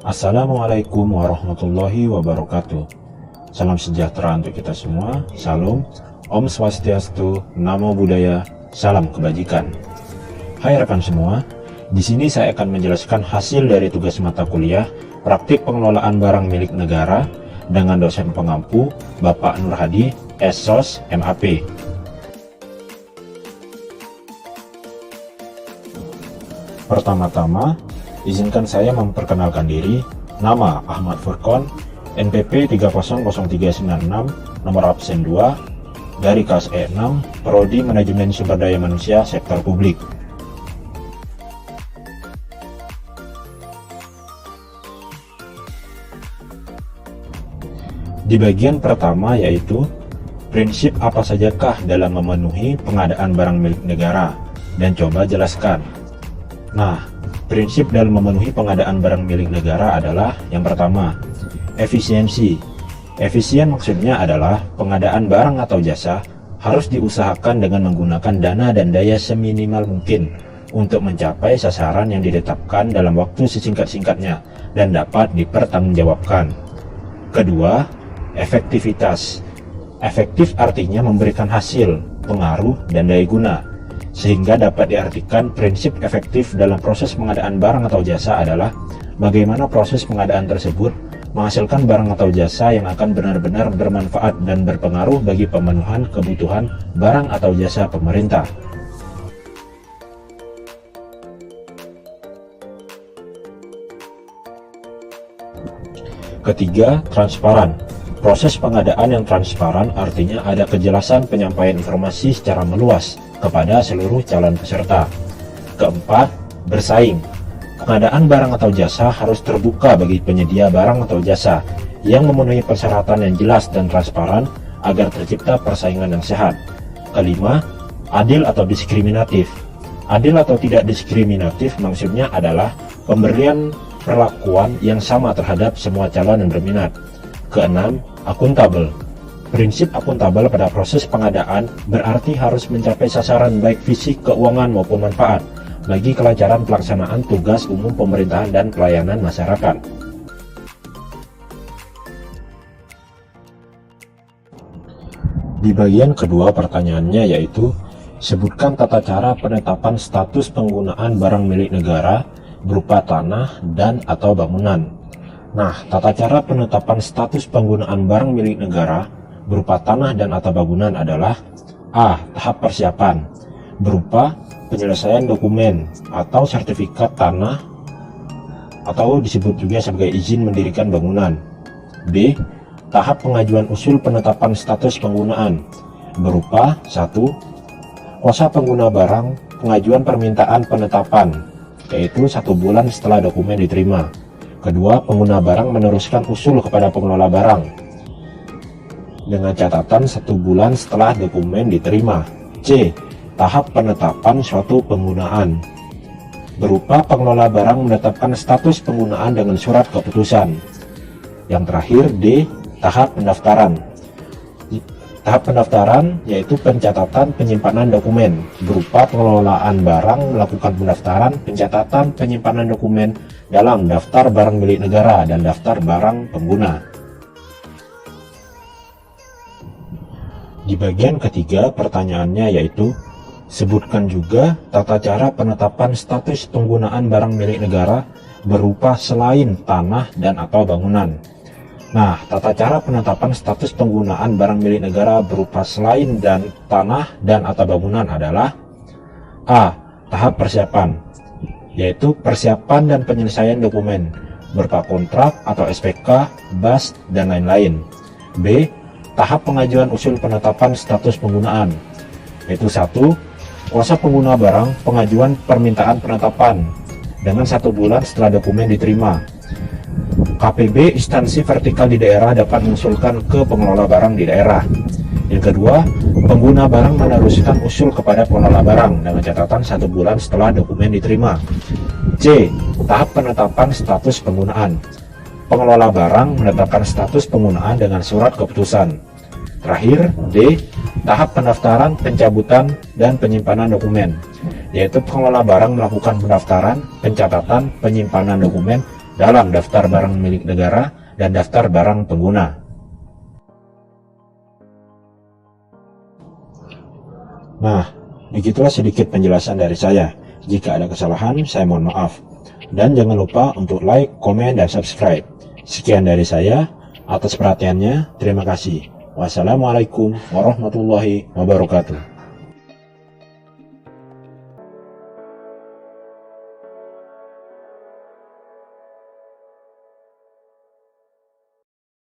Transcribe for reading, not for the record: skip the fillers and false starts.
Assalamualaikum warahmatullahi wabarakatuh. Salam sejahtera untuk kita semua. Salam, Om Swastiastu, Namo Buddhaya, salam kebajikan. Hai rekan semua, di sini saya akan menjelaskan hasil dari tugas mata kuliah Praktik Pengelolaan Barang Milik Negara dengan dosen pengampu Bapak Nur Hadi, SSOS, MAP. Pertama-tama, izinkan saya memperkenalkan diri. Nama Ahmad Furqon, NPP 300396, nomor absen 2, dari kelas E6, Prodi Manajemen Sumber Daya Manusia Sektor Publik. Di bagian pertama yaitu prinsip apa sajakah dalam memenuhi pengadaan barang milik negara, dan coba jelaskan. Nah, prinsip dalam memenuhi pengadaan barang milik negara adalah yang pertama, efisiensi. Efisien maksudnya adalah pengadaan barang atau jasa harus diusahakan dengan menggunakan dana dan daya seminimal mungkin untuk mencapai sasaran yang ditetapkan dalam waktu sesingkat-singkatnya dan dapat dipertanggungjawabkan. Kedua, efektivitas. Efektif artinya memberikan hasil, pengaruh, dan daya guna. Sehingga dapat diartikan prinsip efektif dalam proses pengadaan barang atau jasa adalah bagaimana proses pengadaan tersebut menghasilkan barang atau jasa yang akan benar-benar bermanfaat dan berpengaruh bagi pemenuhan kebutuhan barang atau jasa pemerintah. Ketiga, transparan. Proses pengadaan yang transparan artinya ada kejelasan penyampaian informasi secara meluas kepada seluruh calon peserta. Keempat, bersaing. Pengadaan barang atau jasa harus terbuka bagi penyedia barang atau jasa yang memenuhi persyaratan yang jelas dan transparan agar tercipta persaingan yang sehat. Kelima, adil atau diskriminatif. Adil atau tidak diskriminatif maksudnya adalah pemberian perlakuan yang sama terhadap semua calon yang berminat. Keenam, akuntabel. Prinsip akuntabel pada proses pengadaan berarti harus mencapai sasaran baik fisik, keuangan maupun manfaat bagi kelancaran pelaksanaan tugas umum pemerintahan dan pelayanan masyarakat. Di bagian kedua pertanyaannya yaitu, sebutkan tata cara penetapan status penggunaan barang milik negara berupa tanah dan atau bangunan. Nah, tata cara penetapan status penggunaan barang milik negara berupa tanah dan atau bangunan adalah A. Tahap persiapan berupa penyelesaian dokumen atau sertifikat tanah atau disebut juga sebagai izin mendirikan bangunan. B. Tahap pengajuan usul penetapan status penggunaan berupa 1. Kuasa pengguna barang pengajuan permintaan penetapan, yaitu 1 bulan setelah dokumen diterima. Kedua, pengguna barang meneruskan usul kepada pengelola barang dengan catatan 1 bulan setelah dokumen diterima. C. Tahap penetapan suatu penggunaan berupa pengelola barang menetapkan status penggunaan dengan surat keputusan. Yang terakhir, D. Tahap pendaftaran. Tahap pendaftaran yaitu pencatatan penyimpanan dokumen berupa pengelolaan barang melakukan pendaftaran, pencatatan penyimpanan dokumen dalam daftar barang milik negara dan daftar barang pengguna. Di bagian ketiga pertanyaannya yaitu, sebutkan juga tata cara penetapan status penggunaan barang milik negara berupa selain tanah dan atau bangunan. Nah, tata cara penetapan status penggunaan barang milik negara berupa selain dan tanah dan atau bangunan adalah A. Tahap persiapan, yaitu persiapan dan penyelesaian dokumen berupa kontrak atau SPK, BAS, dan lain-lain. B. Tahap pengajuan usul penetapan status penggunaan, yaitu 1. Kuasa pengguna barang pengajuan permintaan penetapan dengan 1 bulan setelah dokumen diterima. KPB instansi vertikal di daerah dapat mengusulkan ke pengelola barang di daerah. Yang kedua, pengguna barang meneruskan usul kepada pengelola barang dengan catatan 1 bulan setelah dokumen diterima. C. Tahap penetapan status penggunaan. Pengelola barang menetapkan status penggunaan dengan surat keputusan. Terakhir, D. Tahap pendaftaran, pencabutan, dan penyimpanan dokumen, yaitu pengelola barang melakukan pendaftaran, pencatatan, penyimpanan dokumen, dalam daftar barang milik negara dan daftar barang pengguna. Nah, begitulah sedikit penjelasan dari saya. Jika ada kesalahan, saya mohon maaf. Dan jangan lupa untuk like, komen, dan subscribe. Sekian dari saya. Atas perhatiannya, terima kasih. Wassalamualaikum warahmatullahi wabarakatuh.